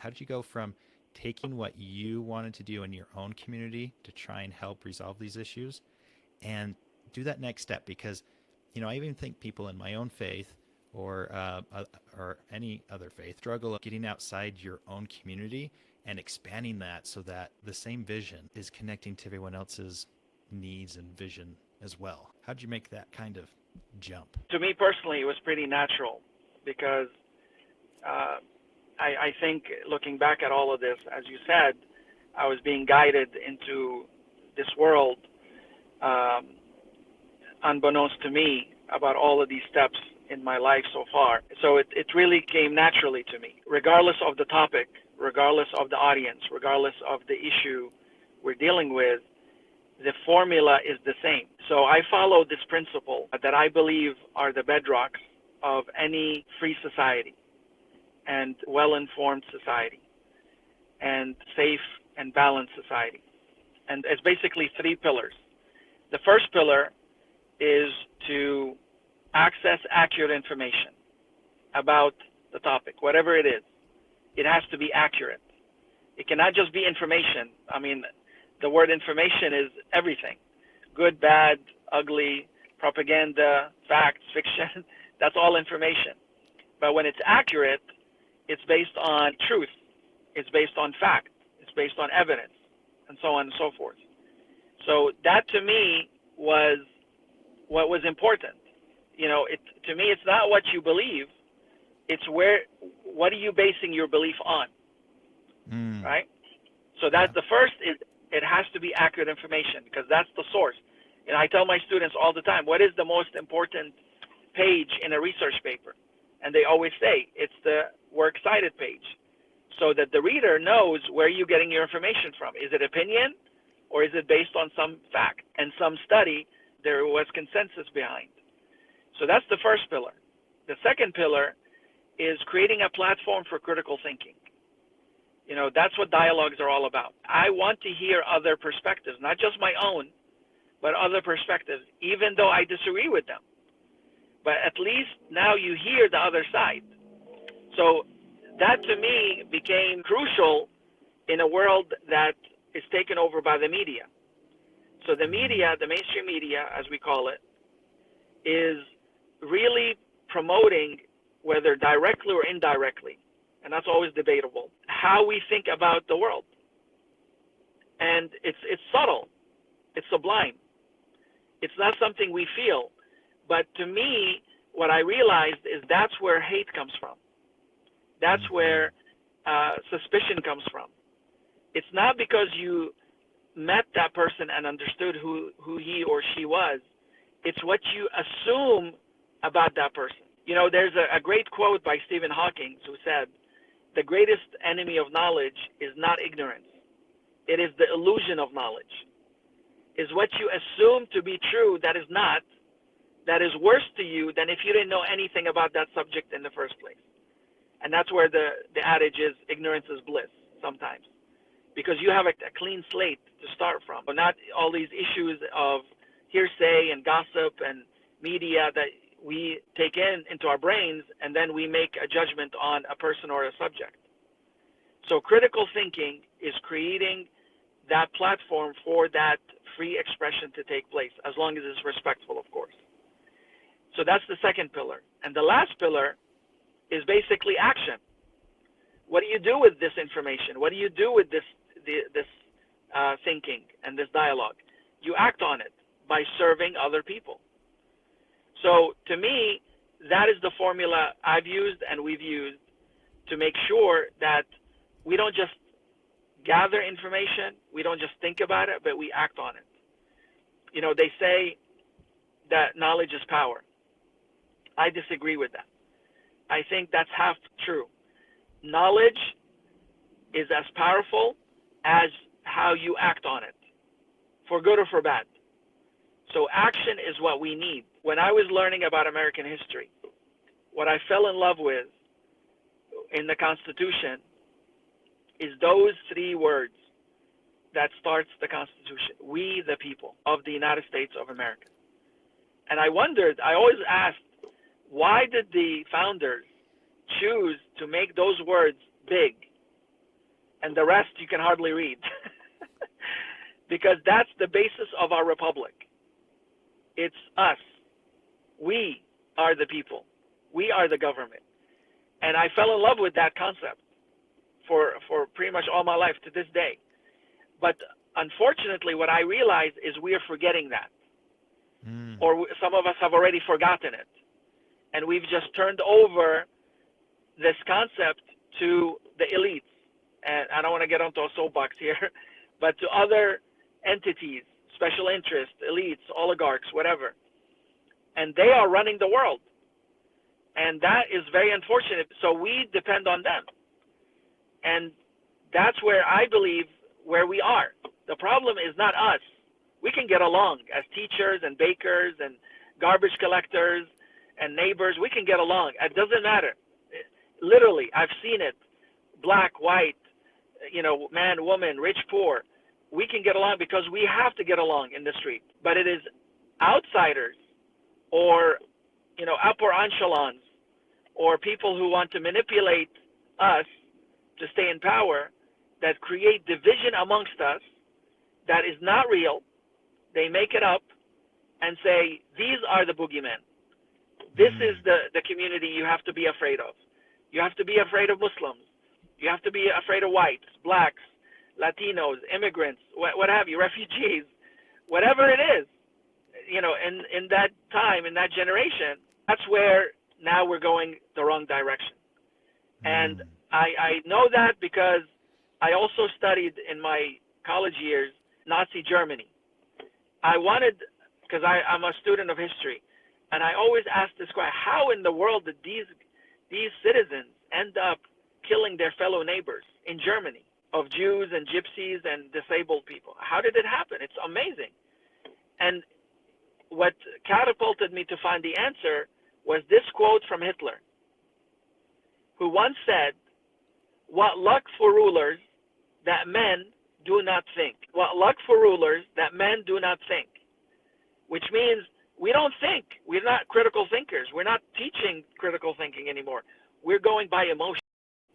How did you go from taking what you wanted to do in your own community to try and help resolve these issues and do that next step? Because, I even think people in my own faith or any other faith struggle getting outside your own community and expanding that so that the same vision is connecting to everyone else's needs and vision as well. How did you make that kind of jump? To me personally, it was pretty natural because uh, I think looking back at all of this, as you said, I was being guided into this world um, unbeknownst to me about all of these steps in my life so far. So it really came naturally to me, regardless of the topic, regardless of the audience, regardless of the issue we're dealing with. The formula is the same. So I follow this principle that I believe are the bedrocks of any free society and well-informed society and safe and balanced society. And it's basically three pillars. The first pillar is to access accurate information about the topic, whatever it is. It has to be accurate. It cannot just be information. I mean, the word information is everything. Good, bad, ugly, propaganda, facts, fiction. That's all information. But when it's accurate, it's based on truth. It's based on fact. It's based on evidence, and so on and so forth. So that to me was what was important. To me, it's not what you believe. It's what are you basing your belief on, right? So that's the first is it has to be accurate information because that's the source. And I tell my students all the time, what is the most important page in a research paper? And they always say it's the works cited page, so that the reader knows where you're getting your information from. Is it opinion or is it based on some fact and some study there was consensus behind? So that's the first pillar. The second pillar is creating a platform for critical thinking. That's what dialogues are all about. I want to hear other perspectives, not just my own, but other perspectives, even though I disagree with them. But at least now you hear the other side. So that to me became crucial in a world that is taken over by the media. So the media, the mainstream media, as we call it, is really promoting, whether directly or indirectly, and that's always debatable, how we think about the world. And it's subtle, it's sublime. It's not something we feel. But to me, what I realized is that's where hate comes from. That's where suspicion comes from. It's not because you met that person and understood who he or she was. It's what you assume about that person. There's a great quote by Stephen Hawking who said, the greatest enemy of knowledge is not ignorance. It is the illusion of knowledge. Is what you assume to be true that is not, that is worse to you than if you didn't know anything about that subject in the first place. And that's where the adage is, ignorance is bliss sometimes. Because you have a clean slate to start from. But not all these issues of hearsay and gossip and media that we take into our brains, and then we make a judgment on a person or a subject. So critical thinking is creating that platform for that free expression to take place, as long as it's respectful, of course. So that's the second pillar. And the last pillar is basically action. What do you do with this information? What do you do with this thinking and this dialogue? You act on it by serving other people. So to me, that is the formula I've used and we've used to make sure that we don't just gather information, we don't just think about it, but we act on it. They say that knowledge is power. I disagree with that. I think that's half true. Knowledge is as powerful as how you act on it, for good or for bad. So action is what we need. When I was learning about American history, what I fell in love with in the Constitution is those three words that starts the Constitution: we the people of the United States of America. And I always asked, why did the founders choose to make those words big and the rest you can hardly read. Because that's the basis of our republic. It's us. We are the people. We are the government. And I fell in love with that concept for pretty much all my life to this day. But unfortunately, what I realize is we are forgetting that. Or some of us have already forgotten it. And we've just turned over this concept to the elites. And I don't want to get onto a soapbox here, but to other entities, special interests, elites, oligarchs, whatever. And they are running the world. And that is very unfortunate. So we depend on them. And that's where I believe where we are. The problem is not us. We can get along as teachers and bakers and garbage collectors and neighbors. We can get along. It doesn't matter. Literally, I've seen it. Black, white, man, woman, rich, poor. We can get along because we have to get along in the street. But it is outsiders or, upper echelons or people who want to manipulate us to stay in power that create division amongst us that is not real. They make it up and say, these are the boogeymen. This is the community you have to be afraid of. You have to be afraid of Muslims. You have to be afraid of whites, blacks, Latinos, immigrants, what have you, refugees, whatever it is. In that time, in that generation, that's where now we're going the wrong direction. And I know that because I also studied in my college years Nazi Germany. I wanted, because I'm a student of history, and I always asked this question: how in the world did these citizens end up killing their fellow neighbors in Germany, of Jews and gypsies and disabled people? How did it happen? It's amazing. And what catapulted me to find the answer was this quote from Hitler, who once said, "What luck for rulers that men do not think. What luck for rulers that men do not think." Which means we don't think. We're not critical thinkers. We're not teaching critical thinking anymore. We're going by emotion.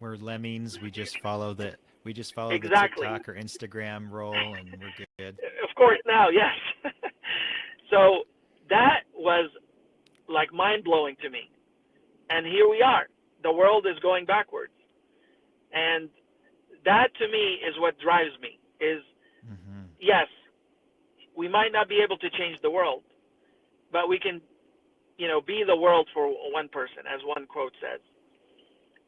We're lemmings. We just follow the Exactly. the TikTok or Instagram roll, and we're good. Of course now, yes. So that was like mind-blowing to me. And here we are. The world is going backwards. And that to me is what drives me, is yes, we might not be able to change the world, but we can, be the world for one person, as one quote says.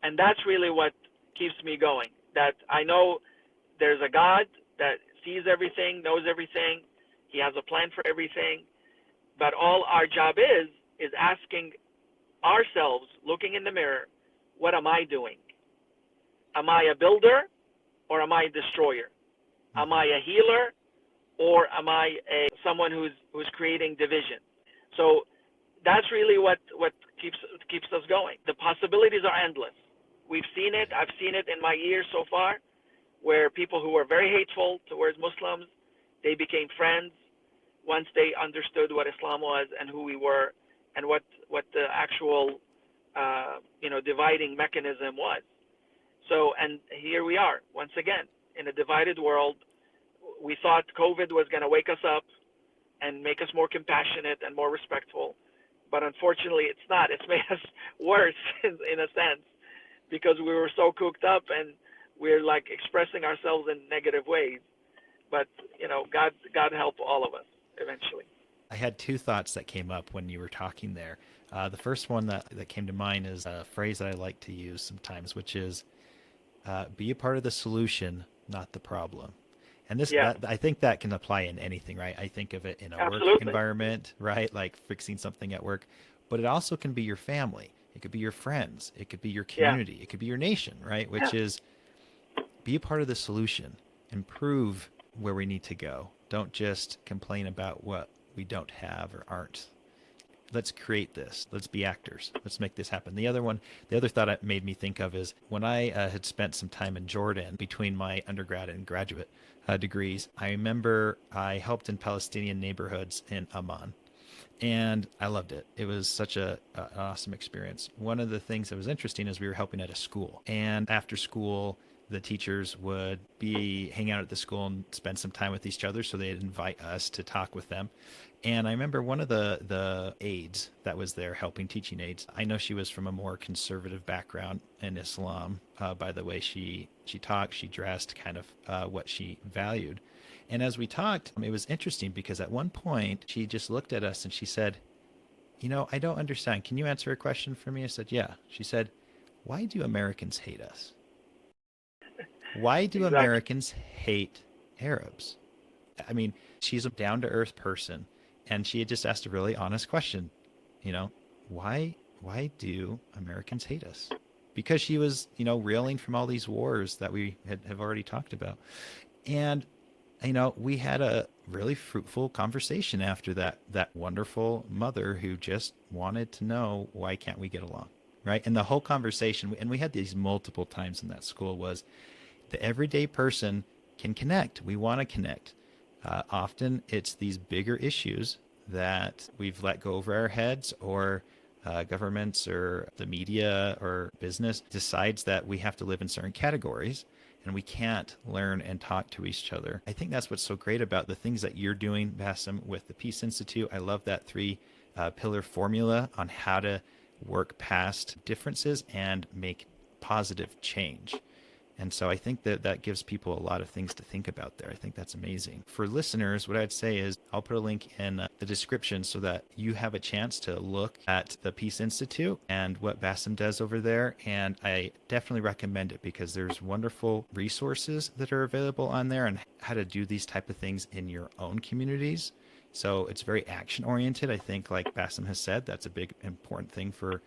And that's really what keeps me going, that I know there's a God that sees everything, knows everything. He has a plan for everything. But all our job is asking ourselves, looking in the mirror, what am I doing? Am I a builder or am I a destroyer? Am I a healer or am I someone who's creating division? So that's really what keeps us going. The possibilities are endless. We've seen it. I've seen it in my years so far, where people who were very hateful towards Muslims, they became friends once they understood what Islam was and who we were and what the actual dividing mechanism was. So, and here we are once again in a divided world. We thought COVID was going to wake us up and make us more compassionate and more respectful, but unfortunately it's not. It's made us worse in a sense, because we were so cooked up and we're like expressing ourselves in negative ways. But God help all of us eventually. I had two thoughts that came up when you were talking there. The first one that came to mind is a phrase that I like to use sometimes, which is be a part of the solution, not the problem. And I think that can apply in anything, right? I think of it in a Absolutely. work environment, right? Like fixing something at work, but it also can be your family. It could be your friends. It could be your community. It could be your nation, right? Which is be a part of the solution, improve where we need to go. Don't just complain about what we don't have or aren't. Let's create this. Let's be actors. Let's make this happen. The other thought it made me think of is when I had spent some time in Jordan between my undergrad and graduate degrees, I remember I helped in Palestinian neighborhoods in Amman. And I loved it. It was such an awesome experience. One of the things that was interesting is we were helping at a school. And after school, the teachers would be hang out at the school and spend some time with each other, so they'd invite us to talk with them. And I remember one of the aides that was there helping, teaching aides. I know she was from a more conservative background in Islam, by the way she talked, she dressed, kind of what she valued. And as we talked, it was interesting because at one point she just looked at us and she said, "You know, I don't understand. Can you answer a question for me?" I said, "Yeah." She said, "Why do Americans hate us? Why do Exactly. Americans hate Arabs?" I mean, she's a down to earth person, and she had just asked a really honest question. You know, why do Americans hate us? Because she was, reeling from all these wars that we have already talked about. And we had a really fruitful conversation after that wonderful mother who just wanted to know, why can't we get along? Right? And the whole conversation, and we had these multiple times in that school, was the everyday person can connect. We want to connect. Often it's these bigger issues that we've let go over our heads, or governments or the media or business decides that we have to live in certain categories and we can't learn and talk to each other. I think that's what's so great about the things that you're doing, Bassem, with the Peace Institute. I love that three pillar formula on how to work past differences and make positive change. And so I think that gives people a lot of things to think about there. I think that's amazing. For listeners, what I'd say is I'll put a link in the description so that you have a chance to look at the Peace Institute and what Bassem does over there. And I definitely recommend it because there's wonderful resources that are available on there and how to do these type of things in your own communities. So it's very action oriented. I think, like Bassem has said, that's a big important thing for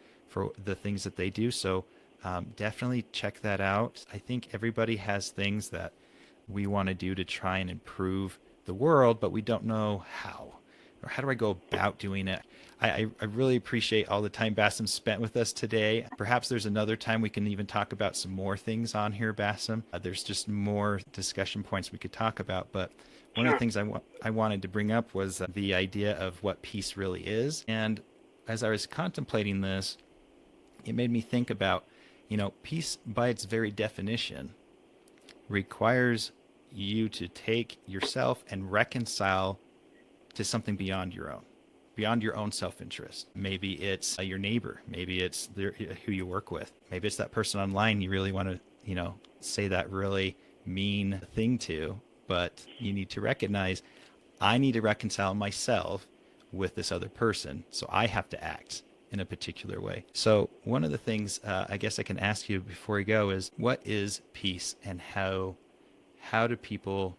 the things that they do. So definitely check that out. I think everybody has things that we want to do to try and improve the world, but we don't know how. Or how do I go about doing it? I really appreciate all the time Bassem spent with us today. Perhaps there's another time we can even talk about some more things on here, Bassem. There's just more discussion points we could talk about. But one of the Sure. things I wanted to bring up was the idea of what peace really is. And as I was contemplating this, it made me think about, peace by its very definition requires you to take yourself and reconcile to something beyond your own self-interest. Maybe it's your neighbor. Maybe it's who you work with. Maybe it's that person online you really want to, say that really mean thing to, but you need to recognize, I need to reconcile myself with this other person. So I have to act in a particular way. So one of the things I guess I can ask you before we go is, what is peace, and how do people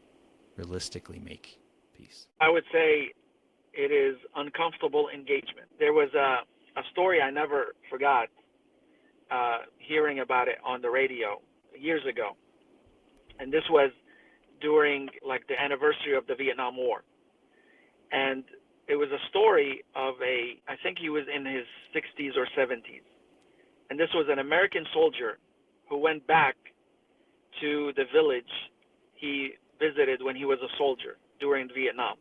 realistically make peace? I would say it is uncomfortable engagement. There was a story I never forgot, hearing about it on the radio years ago. And this was during like the anniversary of the Vietnam War. And it was a story of I think he was in his 60s or 70s. And this was an American soldier who went back to the village he visited when he was a soldier during Vietnam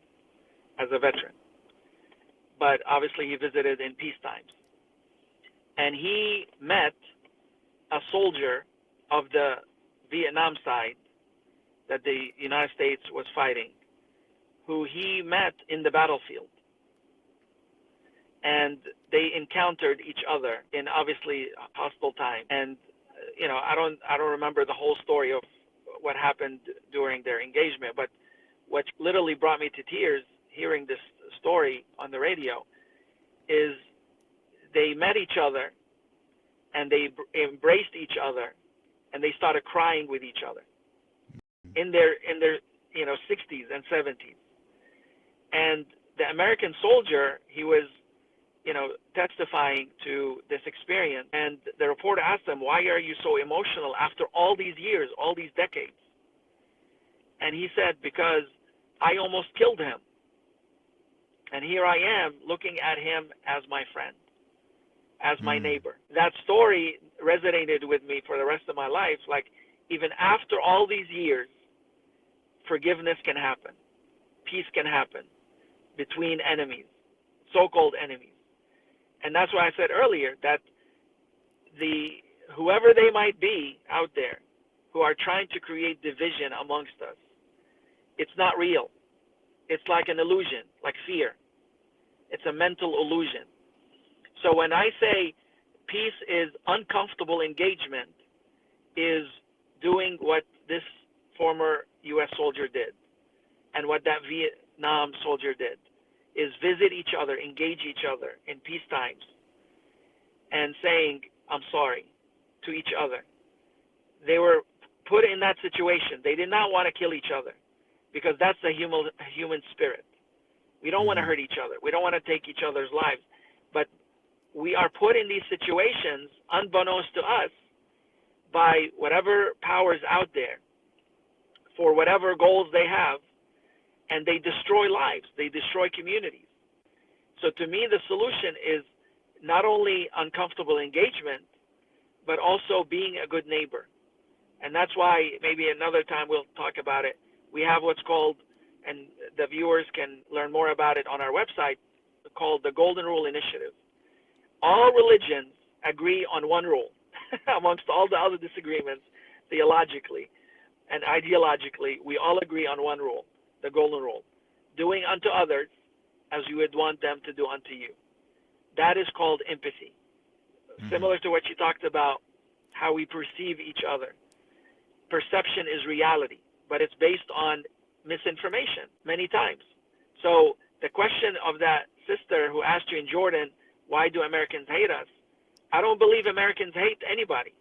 as a veteran. But obviously he visited in peace times. And he met a soldier of the Vietnam side that the United States was fighting, who he met in the battlefield. And they encountered each other in obviously hostile time. And I don't remember the whole story of what happened during their engagement, but what literally brought me to tears hearing this story on the radio is they met each other and they embraced each other and they started crying with each other in their 60s and 70s. And the American soldier, he was testifying to this experience. And the reporter asked him, "Why are you so emotional after all these years, all these decades?" And he said, "Because I almost killed him. And here I am looking at him as my friend, as my Mm. neighbor." That story resonated with me for the rest of my life. Like, even after all these years, forgiveness can happen. Peace can happen between enemies, so-called enemies. And that's why I said earlier that whoever they might be out there, who are trying to create division amongst us. It's not real. It's like an illusion, like fear. It's a mental illusion. So when I say peace is uncomfortable engagement, is doing what this former U.S. soldier did and what that Vietnam soldier did, is visit each other, engage each other in peace times, and saying, I'm sorry to each other. They were put in that situation. They did not want to kill each other because that's the human spirit. We don't want to hurt each other. We don't want to take each other's lives. But we are put in these situations unbeknownst to us by whatever powers out there for whatever goals they have, and they destroy lives. They destroy communities. So to me, the solution is not only uncomfortable engagement, but also being a good neighbor. And that's why maybe another time we'll talk about it. We have what's called, and the viewers can learn more about it on our website, called the Golden Rule Initiative. All religions agree on one rule amongst all the other disagreements theologically and ideologically. We all agree on one rule, the Golden Rule: doing unto others as you would want them to do unto you. That is called empathy. Similar to what you talked about, how we perceive each other. Perception is reality, but it's based on misinformation many times. So the question of that sister who asked you in Jordan, why do Americans hate us? I don't believe Americans hate anybody.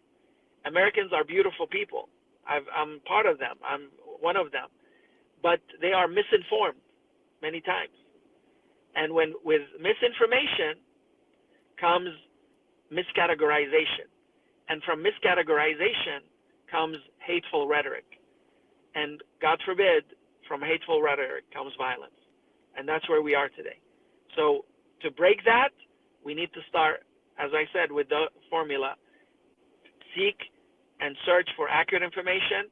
Americans are beautiful people. I'm part of them. I'm one of them. But they are misinformed many times. And with misinformation comes miscategorization. And from miscategorization comes hateful rhetoric. And God forbid, from hateful rhetoric comes violence. And that's where we are today. So to break that, we need to start, as I said, with the formula: seek and search for accurate information,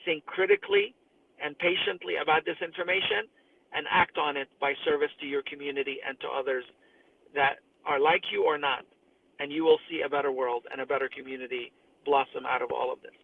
think critically and patiently about this information, and act on it by service to your community and to others that are like you or not. And you will see a better world and a better community blossom out of all of this.